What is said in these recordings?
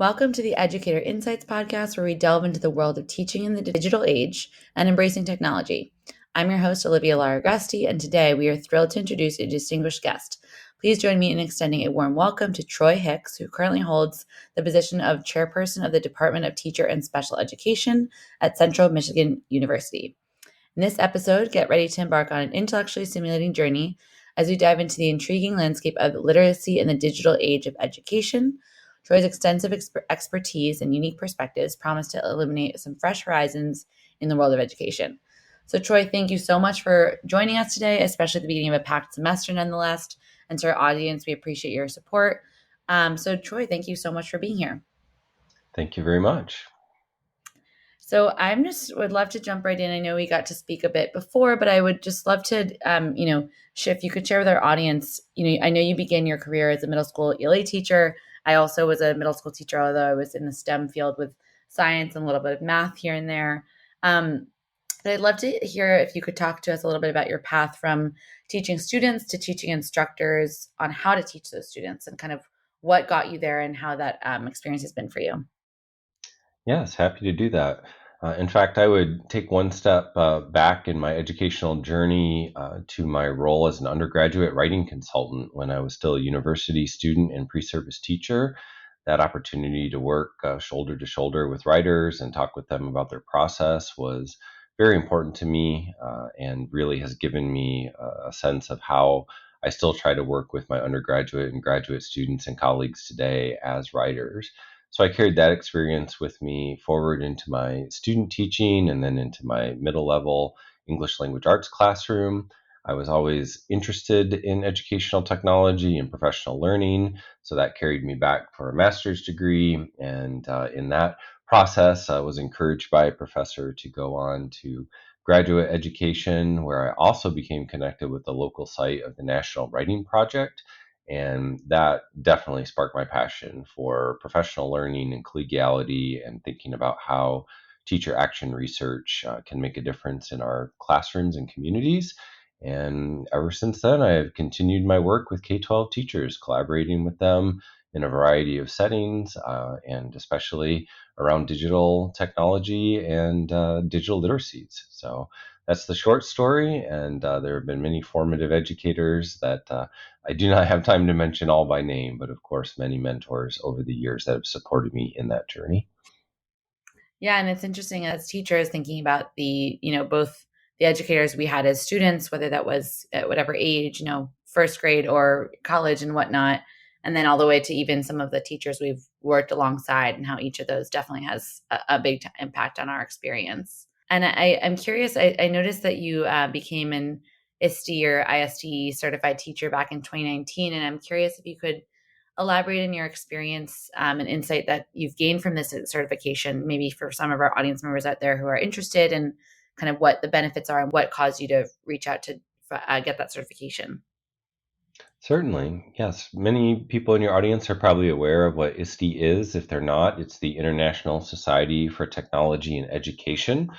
Welcome to the Educator Insights podcast, where we delve into the world of teaching in the digital age and embracing technology. I'm your host, Olivia Lara-Gresty, and today we are thrilled to introduce a distinguished guest. Please join me in extending a warm welcome to Troy Hicks, who currently holds the position of Chairperson of the Department of Teacher and Special Education at Central Michigan University. In this episode, get ready to embark on an intellectually stimulating journey as we dive into the intriguing landscape of literacy in the digital age of education. Troy's extensive expertise and unique perspectives promise to illuminate some fresh horizons in the world of education. So, Troy, thank you so much for joining us today, especially at the beginning of a packed semester nonetheless. And to our audience, we appreciate your support. So, Troy, thank you so much for being here. Thank you very much. So would love to jump right in. I know we got to speak a bit before, but I would just love to, if you could share with our audience, I know you began your career as a middle school ELA teacher. I also was a middle school teacher, although I was in the STEM field with science and a little bit of math here and there. But I'd love to hear if you could talk to us a little bit about your path from teaching students to teaching instructors on how to teach those students and kind of what got you there and how that experience has been for you. Yes, happy to do that. In fact, I would take one step back in my educational journey to my role as an undergraduate writing consultant when I was still a university student and pre-service teacher. That opportunity to work shoulder to shoulder with writers and talk with them about their process was very important to me and really has given me a sense of how I still try to work with my undergraduate and graduate students and colleagues today as writers. So I carried that experience with me forward into my student teaching and then into my middle level English language arts classroom. I was always interested in educational technology and professional learning, so that carried me back for a master's degree. And in that process, I was encouraged by a professor to go on to graduate education, where I also became connected with the local site of the National Writing Project. And that definitely sparked my passion for professional learning and collegiality and thinking about how teacher action research can make a difference in our classrooms and communities. And ever since then, I have continued my work with K-12 teachers, collaborating with them in a variety of settings, and especially around digital technology and digital literacies. So that's the short story. And there have been many formative educators that I do not have time to mention all by name, but of course, many mentors over the years that have supported me in that journey. Yeah, and it's interesting as teachers thinking about both the educators we had as students, whether that was at whatever age, first grade or college and whatnot, and then all the way to even some of the teachers we've worked alongside and how each of those definitely has a big impact on our experience. And I'm curious, I noticed that you became an ISTE or ISTE certified teacher back in 2019, and I'm curious if you could elaborate on your experience and insight that you've gained from this certification, maybe for some of our audience members out there who are interested in kind of what the benefits are and what caused you to reach out to get that certification. Certainly, yes. Many people in your audience are probably aware of what ISTE is. If they're not, it's the International Society for Technology and Education.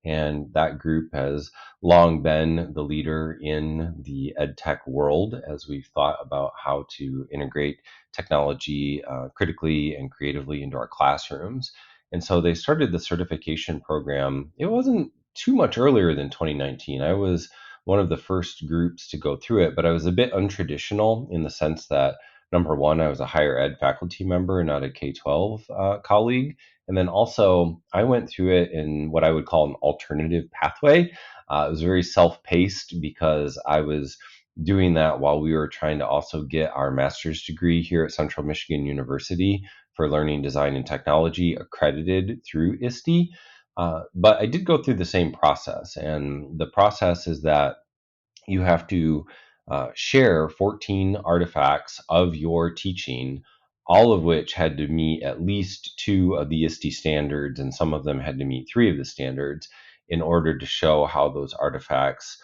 And that group has long been the leader in the EdTech world as we've thought about how to integrate technology critically and creatively into our classrooms. And so they started the certification program. It wasn't too much earlier than 2019. I was one of the first groups to go through it, but I was a bit untraditional in the sense that number one, I was a higher ed faculty member, not a K-12 colleague. And then also, I went through it in what I would call an alternative pathway. It was very self-paced because I was doing that while we were trying to also get our master's degree here at Central Michigan University for learning, design, and technology accredited through ISTE. But I did go through the same process. And the process is that you have to share 14 artifacts of your teaching, all of which had to meet at least two of the ISTE standards, and some of them had to meet three of the standards in order to show how those artifacts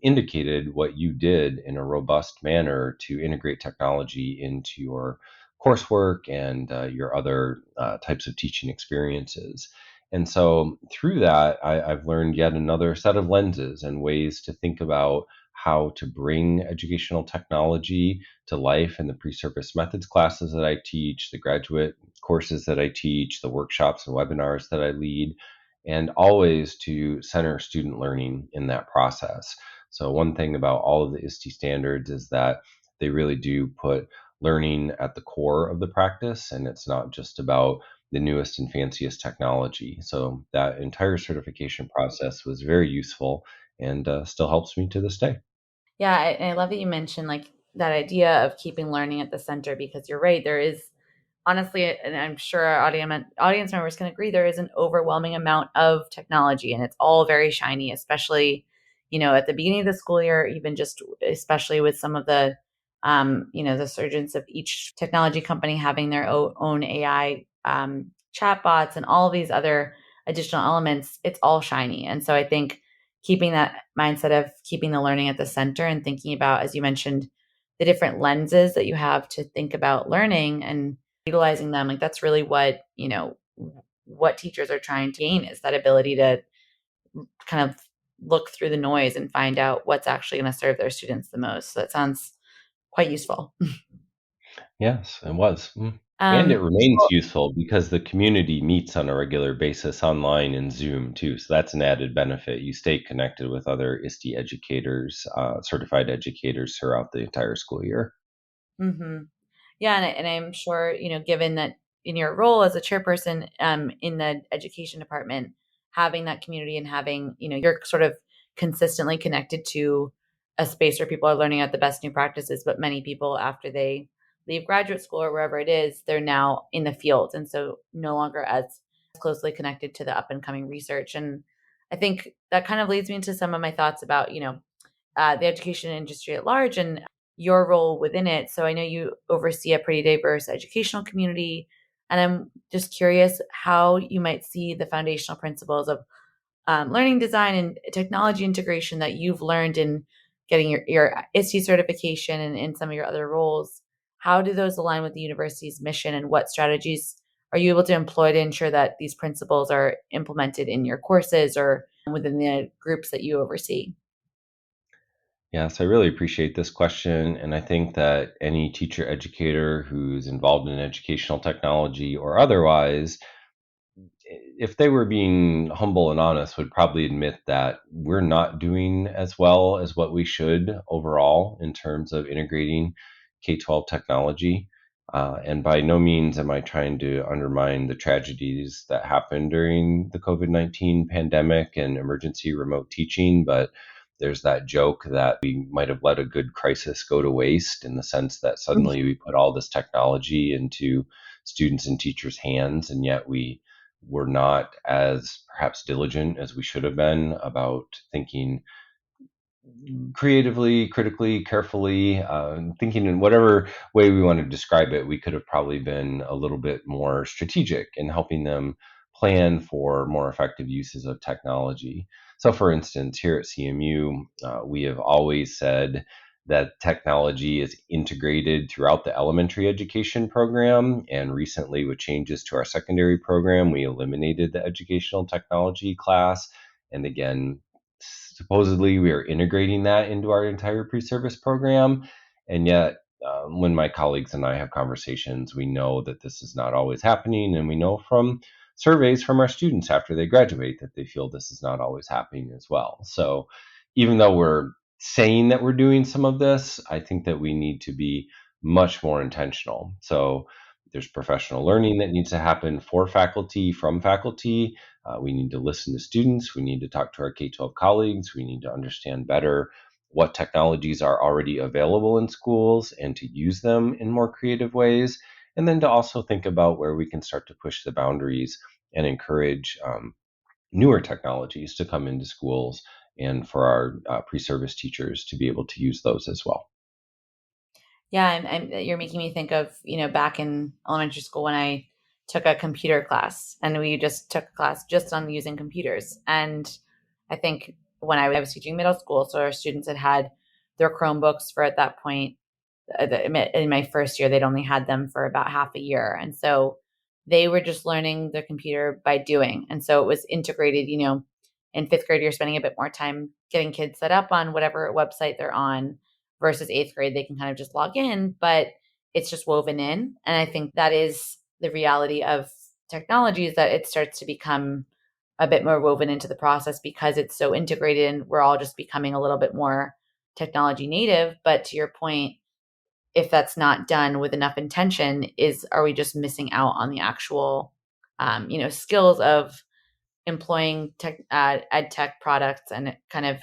indicated what you did in a robust manner to integrate technology into your coursework and your other types of teaching experiences. And so through that, I've learned yet another set of lenses and ways to think about how to bring educational technology to life in the pre-service methods classes that I teach, the graduate courses that I teach, the workshops and webinars that I lead, and always to center student learning in that process. So one thing about all of the ISTE standards is that they really do put learning at the core of the practice, and it's not just about the newest and fanciest technology. So that entire certification process was very useful and still helps me to this day. Yeah, I love that you mentioned like that idea of keeping learning at the center because you're right. There is honestly, and I'm sure our audience members can agree, there is an overwhelming amount of technology, and it's all very shiny, especially at the beginning of the school year, even just especially with some of the the surgence of each technology company having their own AI chatbots and all of these other additional elements. It's all shiny, and so I think keeping that mindset of keeping the learning at the center and thinking about, as you mentioned, the different lenses that you have to think about learning and utilizing them, like that's really what teachers are trying to gain, is that ability to kind of look through the noise and find out what's actually going to serve their students the most. So that sounds quite useful. Yes, it was. And it um remains useful because the community meets on a regular basis online and Zoom too. So that's an added benefit. You stay connected with other ISTE educators, certified educators throughout the entire school year. mhm. Yeah, and I'm sure, given that in your role as a chairperson in the education department, having that community and having, you're sort of consistently connected to a space where people are learning at the best new practices, but many people after they leave graduate school or wherever it is, they're now in the field. And so no longer as closely connected to the up and coming research. And I think that kind of leads me into some of my thoughts about, the education industry at large and your role within it. So I know you oversee a pretty diverse educational community, and I'm just curious how you might see the foundational principles of learning design and technology integration that you've learned in getting your ISTE certification and in some of your other roles. How do those align with the university's mission, and what strategies are you able to employ to ensure that these principles are implemented in your courses or within the groups that you oversee? Yes, I really appreciate this question. And I think that any teacher educator who's involved in educational technology or otherwise, if they were being humble and honest, would probably admit that we're not doing as well as what we should overall in terms of integrating K 12 technology. And by no means am I trying to undermine the tragedies that happened during the COVID-19 pandemic and emergency remote teaching, but there's that joke that we might have let a good crisis go to waste in the sense that suddenly we put all this technology into students and teachers' hands, and yet we're not as perhaps diligent as we should have been about thinking creatively, critically, carefully, thinking in whatever way we want to describe it. We could have probably been a little bit more strategic in helping them plan for more effective uses of technology. So, for instance, here at CMU, we have always said that technology is integrated throughout the elementary education program. And recently, with changes to our secondary program, we eliminated the educational technology class. And again, supposedly we are integrating that into our entire pre-service program, and yet when my colleagues and I have conversations, we know that this is not always happening, and we know from surveys from our students after they graduate that they feel this is not always happening as well. So even though we're saying that we're doing some of this, I think that we need to be much more intentional. So there's professional learning that needs to happen for faculty, from faculty. We need to listen to students. We need to talk to our K 12 colleagues. We need to understand better what technologies are already available in schools and to use them in more creative ways. And then to also think about where we can start to push the boundaries and encourage newer technologies to come into schools and for our pre service teachers to be able to use those as well. Yeah, you're making me think of, back in elementary school when I took a computer class and we just took a class just on using computers. And I think when I was teaching middle school, so our students had their Chromebooks for at that point, in my first year, they'd only had them for about half a year. And so they were just learning the computer by doing. And so it was integrated, in fifth grade, you're spending a bit more time getting kids set up on whatever website they're on versus eighth grade, they can kind of just log in, but it's just woven in. And I think that is the reality of technology, is that it starts to become a bit more woven into the process because it's so integrated and we're all just becoming a little bit more technology native. But to your point, if that's not done with enough intention, are we just missing out on the actual skills of employing ed tech products and kind of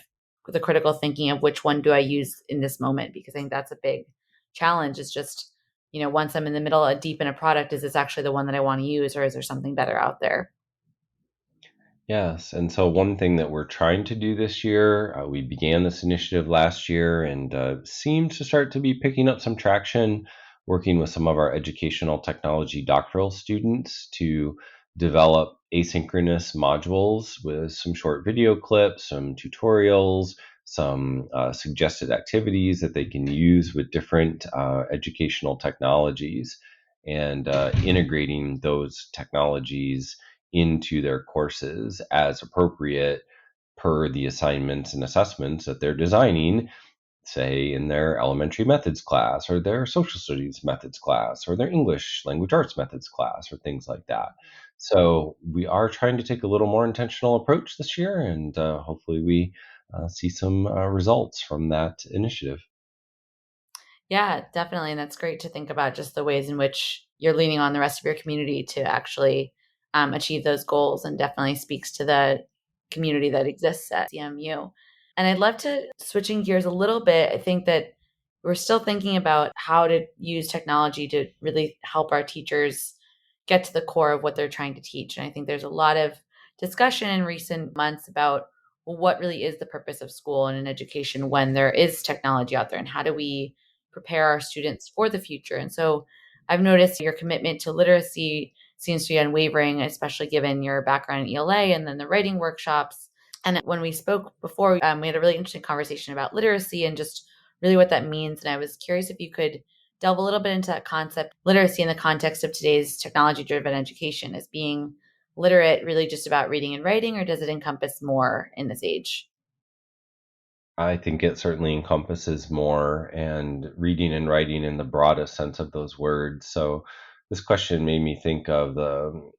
the critical thinking of which one do I use in this moment? Because I think that's a big challenge, is just, once I'm in the middle, deep in a product, is this actually the one that I want to use, or is there something better out there? Yes. And so, one thing that we're trying to do this year, we began this initiative last year and seemed to start to be picking up some traction, working with some of our educational technology doctoral students to develop asynchronous modules with some short video clips, some tutorials, some suggested activities that they can use with different educational technologies, and integrating those technologies into their courses as appropriate per the assignments and assessments that they're designing, say in their elementary methods class or their social studies methods class or their English language arts methods class or things like that. So we are trying to take a little more intentional approach this year, and hopefully we see some results from that initiative. Yeah, definitely. And that's great to think about, just the ways in which you're leaning on the rest of your community to actually achieve those goals, and definitely speaks to the community that exists at CMU. And I'd love to, switching gears a little bit, I think that we're still thinking about how to use technology to really help our teachers get to the core of what they're trying to teach. And I think there's a lot of discussion in recent months about, well, what really is the purpose of school and in education when there is technology out there, and how do we prepare our students for the future? And so I've noticed your commitment to literacy seems to be unwavering, especially given your background in ELA and then the writing workshops. And when we spoke before, we had a really interesting conversation about literacy and just really what that means. And I was curious if you could delve a little bit into that concept, literacy, in the context of today's technology driven education. Is being literate really just about reading and writing, or does it encompass more in this age? I think it certainly encompasses more, and reading and writing in the broadest sense of those words. So, this question made me think of the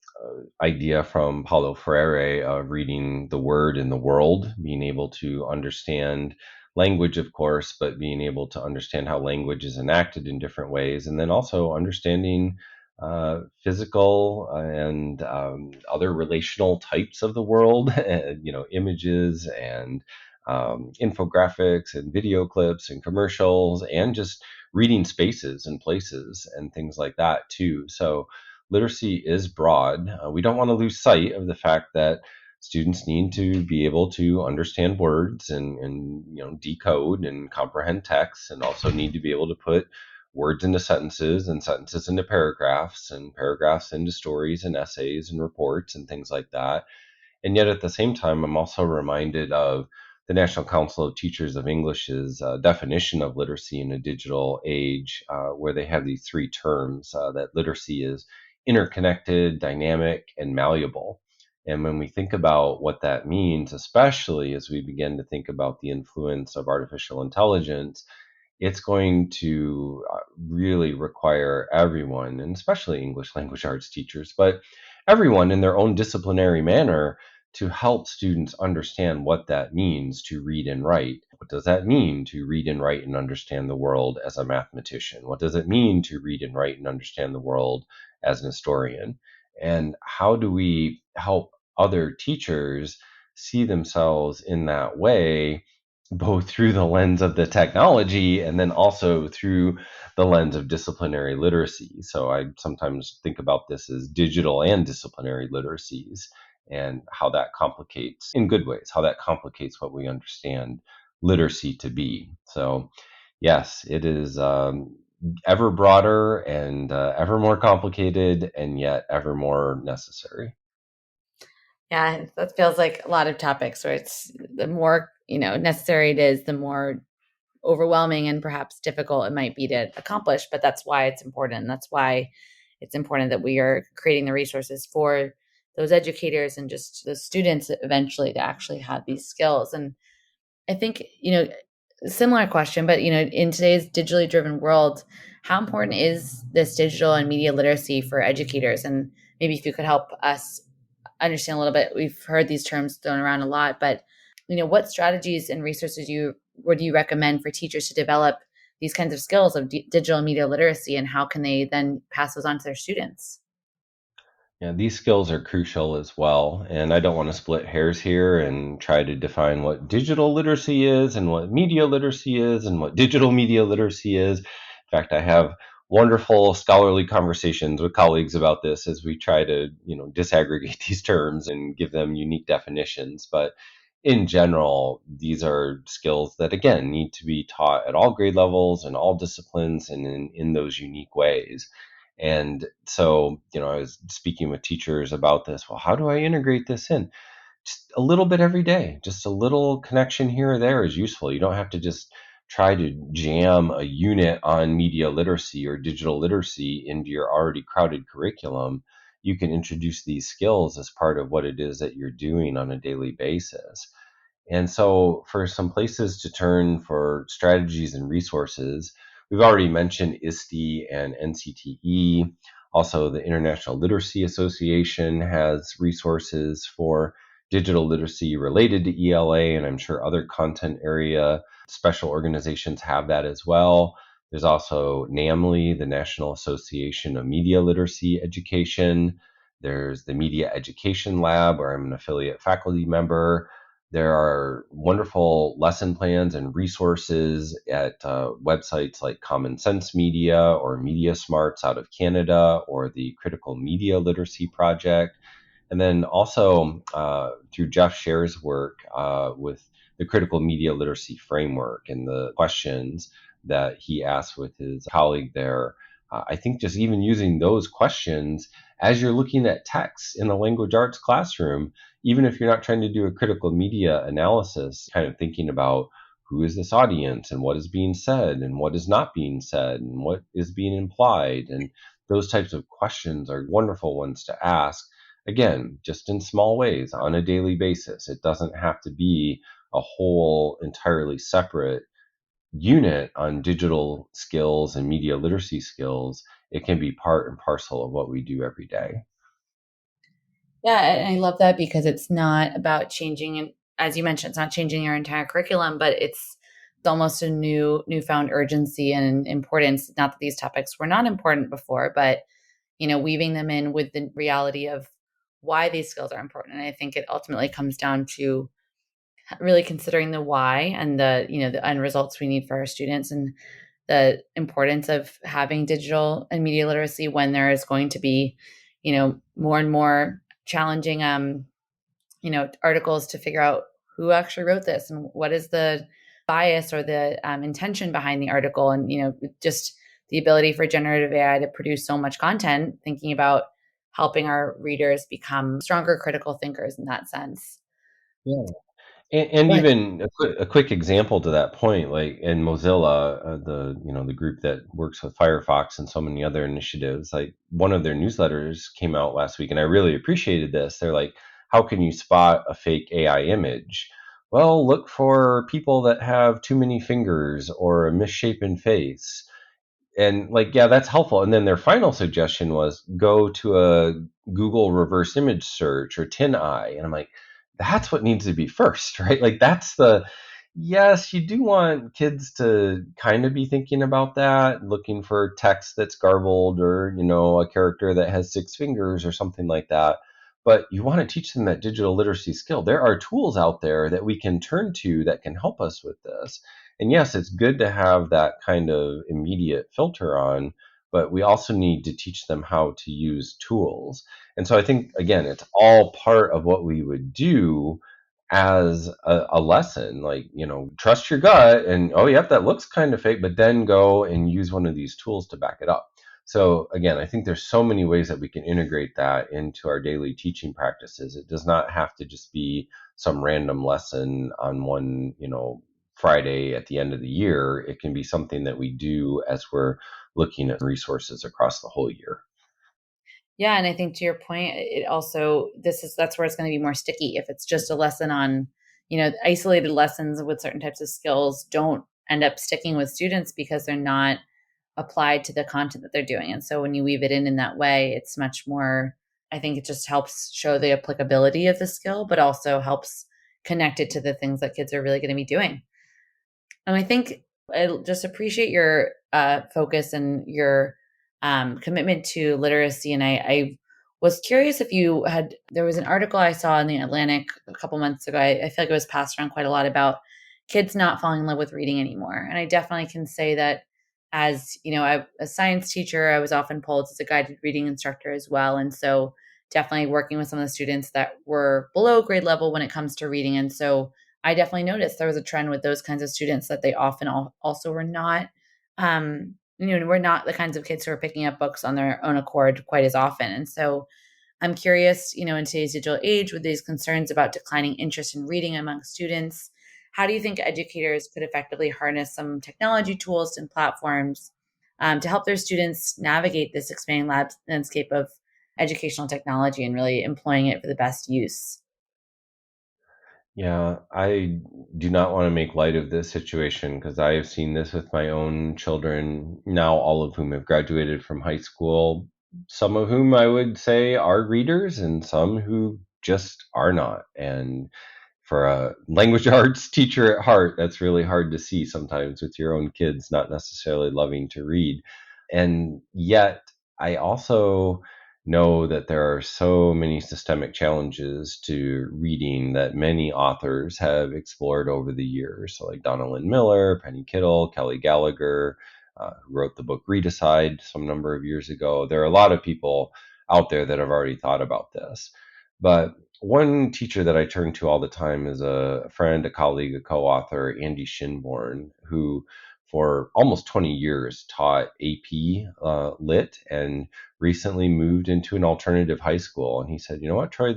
idea from Paulo Freire of reading the word in the world, being able to understand language, of course, but being able to understand how language is enacted in different ways, and then also understanding physical and other relational types of the world, images and infographics and video clips and commercials, and just reading spaces and places and things like that too. So literacy is broad. We don't want to lose sight of the fact that students need to be able to understand words and decode and comprehend text, and also need to be able to put words into sentences and sentences into paragraphs and paragraphs into stories and essays and reports and things like that. And yet at the same time, I'm also reminded of the National Council of Teachers of English's definition of literacy in a digital age, where they have these three terms, that literacy is interconnected, dynamic, and malleable. And when we think about what that means, especially as we begin to think about the influence of artificial intelligence, it's going to really require everyone, and especially English language arts teachers, but everyone in their own disciplinary manner, to help students understand what that means to read and write. What does that mean to read and write and understand the world as a mathematician? What does it mean to read and write and understand the world as an historian? And how do we help other teachers see themselves in that way, both through the lens of the technology and then also through the lens of disciplinary literacy? So I sometimes think about this as digital and disciplinary literacies, and how that complicates, in good ways, how that complicates what we understand literacy to be. So, yes, it is ever broader and ever more complicated, and yet ever more necessary. Yeah, that feels like a lot of topics where it's the more, necessary it is, the more overwhelming and perhaps difficult it might be to accomplish. But that's why it's important. That's why it's important that we are creating the resources for those educators and just the students eventually to actually have these skills. And I think, similar question, but in today's digitally driven world, how important is this digital and media literacy for educators? And maybe if you could help us understand a little bit, we've heard these terms thrown around a lot, but what strategies and resources would you recommend for teachers to develop these kinds of skills of digital media literacy, and how can they then pass those on to their students? Yeah, these skills are crucial as well. And I don't want to split hairs here and try to define what digital literacy is and what media literacy is and what digital media literacy is. In fact, I have wonderful scholarly conversations with colleagues about this as we try to, disaggregate these terms and give them unique definitions. But in general, these are skills that, again, need to be taught at all grade levels and all disciplines and in those unique ways. And so, I was speaking with teachers about this. Well, how do I integrate this in? Just a little bit every day, just a little connection here or there is useful. You don't have to just try to jam a unit on media literacy or digital literacy into your already crowded curriculum. You can introduce these skills as part of what it is that you're doing on a daily basis. And so, for some places to turn for strategies and resources, we've already mentioned ISTE and NCTE. Also, the International Literacy Association has resources for digital literacy related to ELA, and I'm sure other content area special organizations have that as well. There's also NAMLE, the National Association of Media Literacy Education. There's the Media Education Lab, where I'm an affiliate faculty member. There are wonderful lesson plans and resources at websites like Common Sense Media or Media Smarts out of Canada, or the Critical Media Literacy Project. And then also through Jeff Scher's work with the Critical Media Literacy Framework and the questions that he asked with his colleague there. I think just even using those questions as you're looking at text in the language arts classroom, even if you're not trying to do a critical media analysis, kind of thinking about who is this audience and what is being said and what is not being said and what is being implied. And those types of questions are wonderful ones to ask. Again, just in small ways on a daily basis. It doesn't have to be a whole entirely separate unit on digital skills and media literacy skills. It can be part and parcel of what we do every day. Yeah, and I love that because it's not about changing, and as you mentioned, it's not changing your entire curriculum, but it's almost a newfound urgency and importance. Not that these topics were not important before, but weaving them in with the reality of why these skills are important. And I think it ultimately comes down to really considering the why and the end results we need for our students, and the importance of having digital and media literacy when there is going to be, more and more challenging, articles to figure out who actually wrote this and what is the bias or the intention behind the article. And, just the ability for generative AI to produce so much content, thinking about helping our readers become stronger critical thinkers in that sense. Yeah. And But even a quick example to that point, like in Mozilla, the group that works with Firefox and so many other initiatives, like one of their newsletters came out last week, and I really appreciated this. They're like, "How can you spot a fake AI image?" Well, look for people that have too many fingers or a misshapen face. And like, yeah, that's helpful. And then their final suggestion was go to a Google reverse image search or TinEye. And I'm like, that's what needs to be first, right? Like that's the yes, you do want kids to kind of be thinking about that, looking for text that's garbled or, a character that has six fingers or something like that. But you want to teach them that digital literacy skill. There are tools out there that we can turn to that can help us with this. And yes, it's good to have that kind of immediate filter on, but we also need to teach them how to use tools. And so I think, again, it's all part of what we would do as a lesson, like, trust your gut and, oh, yep, that looks kind of fake, but then go and use one of these tools to back it up. So again, I think there's so many ways that we can integrate that into our daily teaching practices. It does not have to just be some random lesson on one, Friday at the end of the year. It can be something that we do as we're looking at resources across the whole year. Yeah, and I think to your point, it also that's where it's going to be more sticky. If it's just a lesson on, isolated lessons with certain types of skills don't end up sticking with students because they're not applied to the content that they're doing. And so when you weave it in that way, it's much more, I think it just helps show the applicability of the skill, but also helps connect it to the things that kids are really going to be doing. And I think I just appreciate your focus and your commitment to literacy. And I was curious if there was an article I saw in the Atlantic a couple months ago. I feel like it was passed around quite a lot about kids not falling in love with reading anymore. And I definitely can say that as, a science teacher, I was often pulled as a guided reading instructor as well. And so definitely working with some of the students that were below grade level when it comes to reading. And so I definitely noticed there was a trend with those kinds of students that they often also were not, we're not the kinds of kids who are picking up books on their own accord quite as often. And so I'm curious, in today's digital age with these concerns about declining interest in reading among students, how do you think educators could effectively harness some technology tools and platforms to help their students navigate this expanding landscape of educational technology and really employing it for the best use? Yeah, I do not want to make light of this situation because I have seen this with my own children, now all of whom have graduated from high school, some of whom I would say are readers and some who just are not. And for a language arts teacher at heart, that's really hard to see sometimes with your own kids not necessarily loving to read. And yet, I also know that there are so many systemic challenges to reading that many authors have explored over the years. So, like Donna Lynn Miller, Penny Kittle, Kelly Gallagher, who wrote the book Readicide some number of years ago. There are a lot of people out there that have already thought about this. But one teacher that I turn to all the time is a friend, a colleague, a co author, Andy Shinborn, who for almost 20 years taught AP Lit and recently moved into an alternative high school. And he said, you know what, Troy,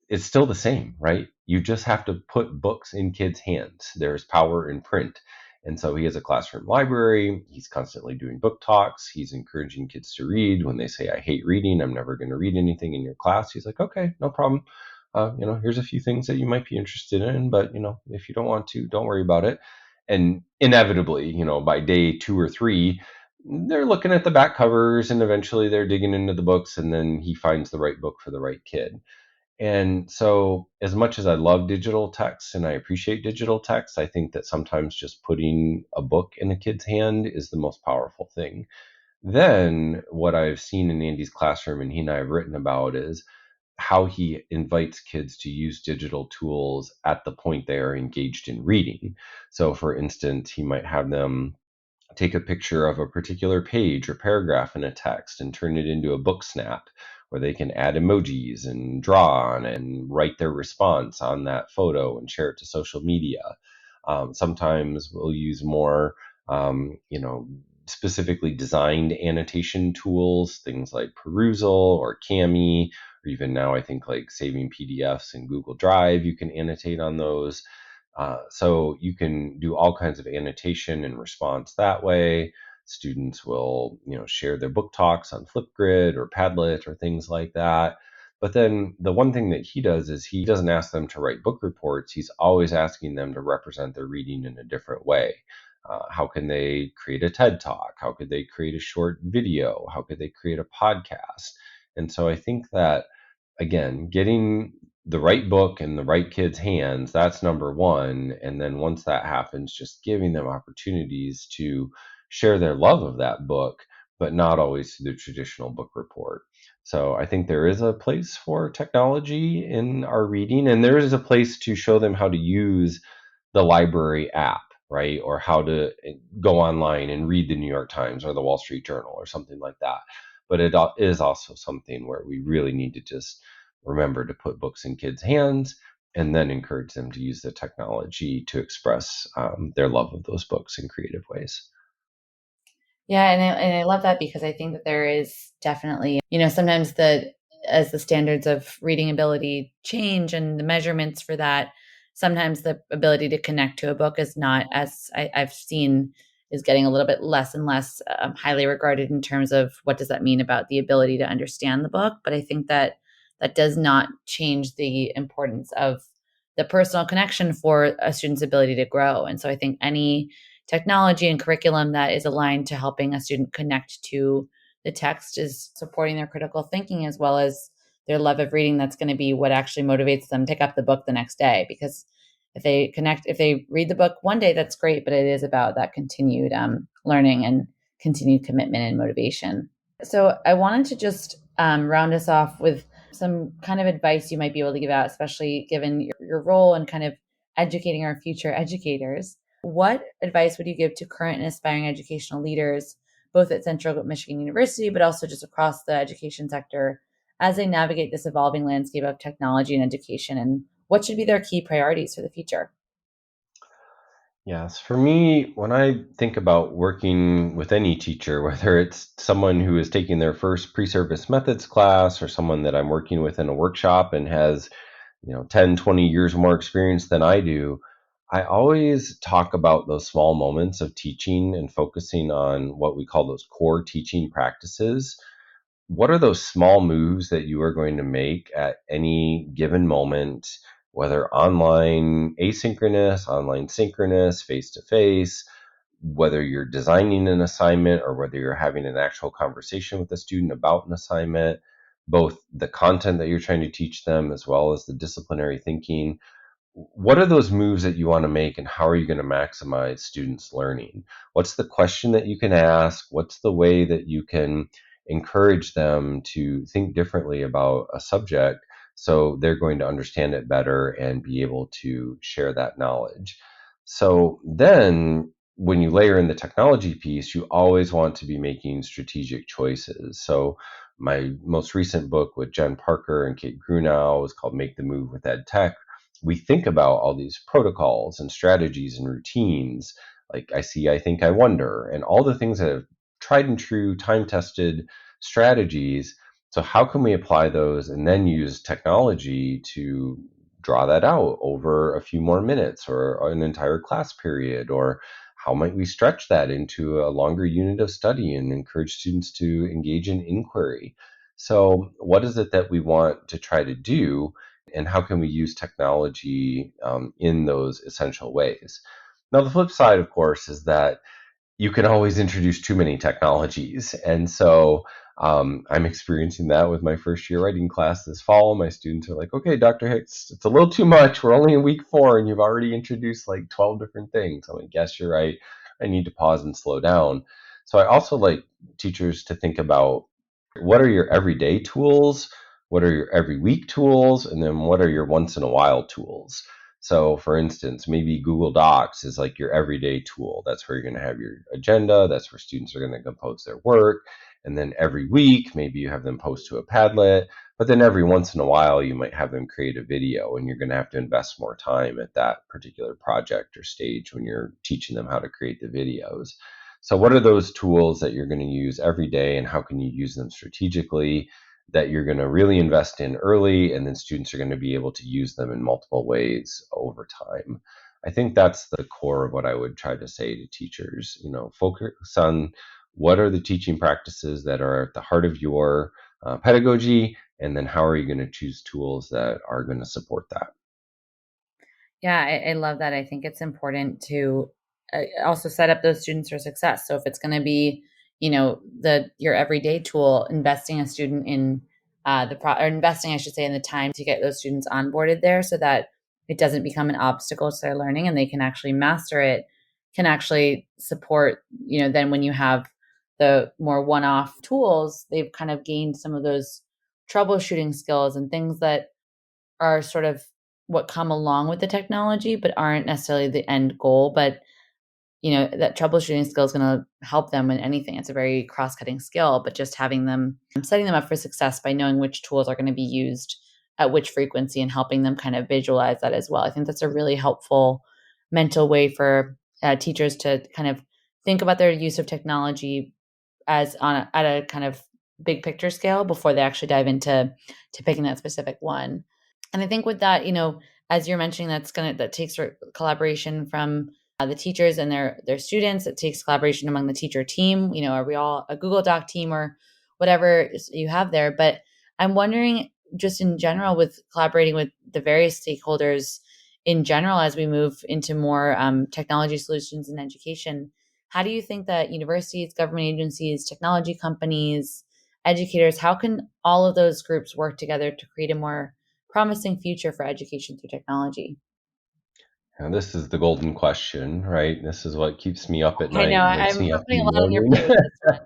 it's still the same, right? You just have to put books in kids' hands. There's power in print. And so he has a classroom library. He's constantly doing book talks. He's encouraging kids to read. When they say, I hate reading, I'm never going to read anything in your class, he's like, okay, no problem. Here's a few things that you might be interested in, but, if you don't want to, don't worry about it. And inevitably, by day 2 or 3, they're looking at the back covers and eventually they're digging into the books and then he finds the right book for the right kid. And so, as much as I love digital text and I appreciate digital text, I think that sometimes just putting a book in a kid's hand is the most powerful thing. Then, what I've seen in Andy's classroom and he and I have written about is how he invites kids to use digital tools at the point they are engaged in reading. So, for instance, he might have them take a picture of a particular page or paragraph in a text and turn it into a book snap where they can add emojis and draw on and write their response on that photo and share it to social media. Sometimes we'll use more, specifically designed annotation tools, things like Perusal or Cami, or even now I think like saving PDFs in Google Drive, you can annotate on those. So you can do all kinds of annotation and response that way. Students will, share their book talks on Flipgrid or Padlet or things like that. But then the one thing that he does is he doesn't ask them to write book reports. He's always asking them to represent their reading in a different way. How can they create a TED Talk? How could they create a short video? How could they create a podcast? And so I think that, again, getting the right book in the right kids' hands, that's number one. And then once that happens, just giving them opportunities to share their love of that book, but not always through the traditional book report. So I think there is a place for technology in our reading, and there is a place to show them how to use the library app, right? Or how to go online and read the New York Times or the Wall Street Journal or something like that. But it is also something where we really need to just remember to put books in kids' hands and then encourage them to use the technology to express their love of those books in creative ways. Yeah, and I love that because I think that there is definitely, sometimes as the standards of reading ability change and the measurements for that, sometimes the ability to connect to a book is not as I've seen is getting a little bit less and less highly regarded in terms of what does that mean about the ability to understand the book. But I think that that does not change the importance of the personal connection for a student's ability to grow. And so I think any technology and curriculum that is aligned to helping a student connect to the text is supporting their critical thinking as well as their love of reading. That's going to be what actually motivates them to pick up the book the next day. Because if they read the book one day, that's great, but it is about that continued learning and continued commitment and motivation. So I wanted to just round us off with some kind of advice you might be able to give out, especially given your role in kind of educating our future educators. What advice would you give to current and aspiring educational leaders, both at Central Michigan University, but also just across the education sector, as they navigate this evolving landscape of technology and education? And what should be their key priorities for the future? Yes, for me, when I think about working with any teacher, whether it's someone who is taking their first pre-service methods class or someone that I'm working with in a workshop and has, 10, 20 years more experience than I do, I always talk about those small moments of teaching and focusing on what we call those core teaching practices. What are those small moves that you are going to make at any given moment, whether online asynchronous, online synchronous, face to face, whether you're designing an assignment or whether you're having an actual conversation with a student about an assignment, both the content that you're trying to teach them as well as the disciplinary thinking. What are those moves that you want to make and how are you going to maximize students learning? What's the question that you can ask? What's the way that you can encourage them to think differently about a subject so they're going to understand it better and be able to share that knowledge? So then when you layer in the technology piece, you always want to be making strategic choices. So my most recent book with Jen Parker and Kate Grunow is called Make the Move with Ed Tech. We think about all these protocols and strategies and routines, like I see, I think, I wonder, and all the things that have tried and true, time tested strategies. So, how can we apply those and then use technology to draw that out over a few more minutes or an entire class period? Or how might we stretch that into a longer unit of study and encourage students to engage in inquiry? So, what is it that we want to try to do? And how can we use technology in those essential ways? Now, the flip side, of course, is that you can always introduce too many technologies. And so I'm experiencing that with my first year writing class this fall. My students are like, okay, Dr. Hicks, it's a little too much. We're only in week 4 and you've already introduced like 12 different things. I'm like, yes, you're right. I need to pause and slow down. So I also like teachers to think about what are your everyday tools, what are your every week tools, and then what are your once in a while tools. So, for instance, maybe Google Docs is like your everyday tool. That's where you're going to have your agenda. That's where students are going to compose their work. And then every week, maybe you have them post to a Padlet. But then every once in a while, you might have them create a video, and you're going to have to invest more time at that particular project or stage when you're teaching them how to create the videos. So, what are those tools that you're going to use every day, and how can you use them strategically? That you're going to really invest in early, and then students are going to be able to use them in multiple ways over time. I think that's the core of what I would try to say to teachers. Focus on what are the teaching practices that are at the heart of your pedagogy, and then how are you going to choose tools that are going to support that. Yeah, I love that. I think it's important to also set up those students for success. So if it's going to be, your everyday tool, investing a student in or investing, I should say, in the time to get those students onboarded there, so that it doesn't become an obstacle to their learning and they can actually master it, can actually support. Then when you have the more one-off tools, they've kind of gained some of those troubleshooting skills and things that are sort of what come along with the technology, but aren't necessarily the end goal. But that troubleshooting skill is going to help them in anything. It's a very cross-cutting skill, but just having them, setting them up for success by knowing which tools are going to be used at which frequency and helping them kind of visualize that as well. I think that's a really helpful mental way for teachers to kind of think about their use of technology as at a kind of big picture scale before they actually dive into picking that specific one. And I think with that, as you're mentioning, that takes collaboration from the teachers and their students. It takes collaboration among the teacher team. Are we all a Google Doc team or whatever you have there? But I'm wondering, just in general, with collaborating with the various stakeholders in general, as we move into more technology solutions in education, how do you think that universities, government agencies, technology companies, educators, how can all of those groups work together to create a more promising future for education through technology? And this is the golden question, right? This is what keeps me up at I know night and wakes I'm me up in putting a the lot on your morning. plate with this one.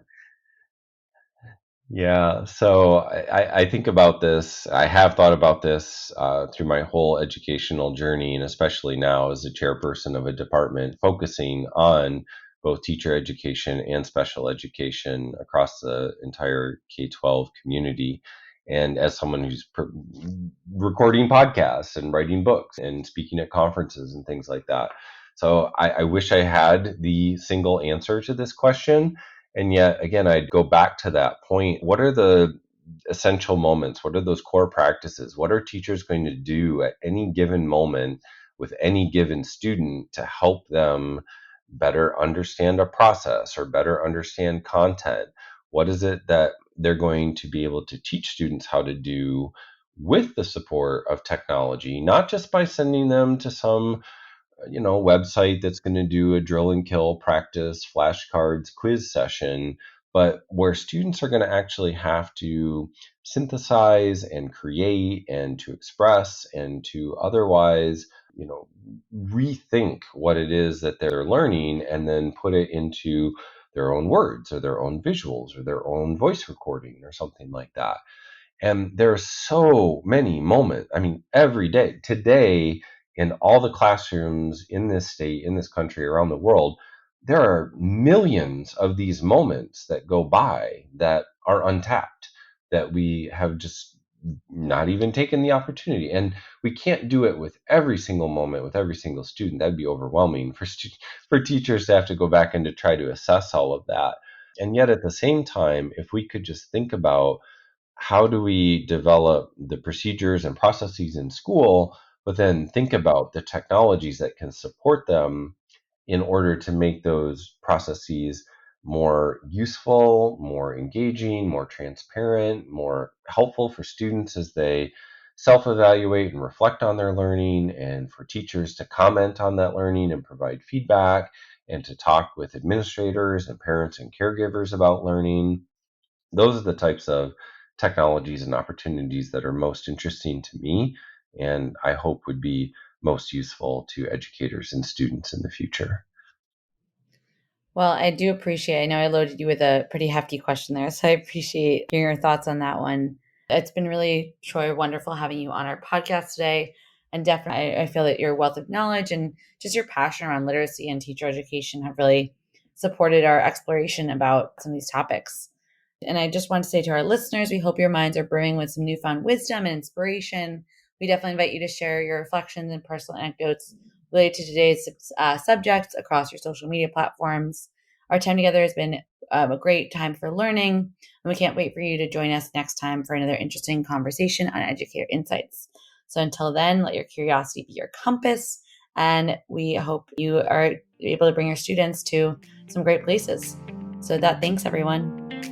Yeah, so I think about this. I have thought about this through my whole educational journey, and especially now as a chairperson of a department focusing on both teacher education and special education across the entire K 12 community. And as someone who's recording podcasts and writing books and speaking at conferences and things like that. So I wish I had the single answer to this question. And yet, again, I'd go back to that point. What are the essential moments? What are those core practices? What are teachers going to do at any given moment with any given student to help them better understand a process or better understand content? What is it that they're going to be able to teach students how to do with the support of technology, not just by sending them to some website that's going to do a drill and kill practice flashcards quiz session, but where students are going to actually have to synthesize and create and to express and to otherwise rethink what it is that they're learning and then put it into their own words or their own visuals or their own voice recording or something like that. And there are so many moments. I mean, every day, today, in all the classrooms in this state, in this country, around the world, there are millions of these moments that go by that are untapped, that we have just not even taken the opportunity. And we can't do it with every single moment, with every single student. That'd be overwhelming for teachers to have to go back and to try to assess all of that. And yet, at the same time, if we could just think about how do we develop the procedures and processes in school, but then think about the technologies that can support them in order to make those processes more useful, more engaging, more transparent, more helpful for students as they self evaluate and reflect on their learning, and for teachers to comment on that learning and provide feedback, and to talk with administrators and parents and caregivers about learning. Those are the types of technologies and opportunities that are most interesting to me, and I hope would be most useful to educators and students in the future. Well, I do appreciate. I know I loaded you with a pretty hefty question there, so I appreciate hearing your thoughts on that one. It's been really, Troy, wonderful having you on our podcast today. And definitely, I feel that your wealth of knowledge and just your passion around literacy and teacher education have really supported our exploration about some of these topics. And I just want to say to our listeners, we hope your minds are brewing with some newfound wisdom and inspiration. We definitely invite you to share your reflections and personal anecdotes related to today's subjects across your social media platforms. Our time together has been a great time for learning, and we can't wait for you to join us next time for another interesting conversation on educator insights. So until then, let your curiosity be your compass, and we hope you are able to bring your students to some great places. So thanks everyone.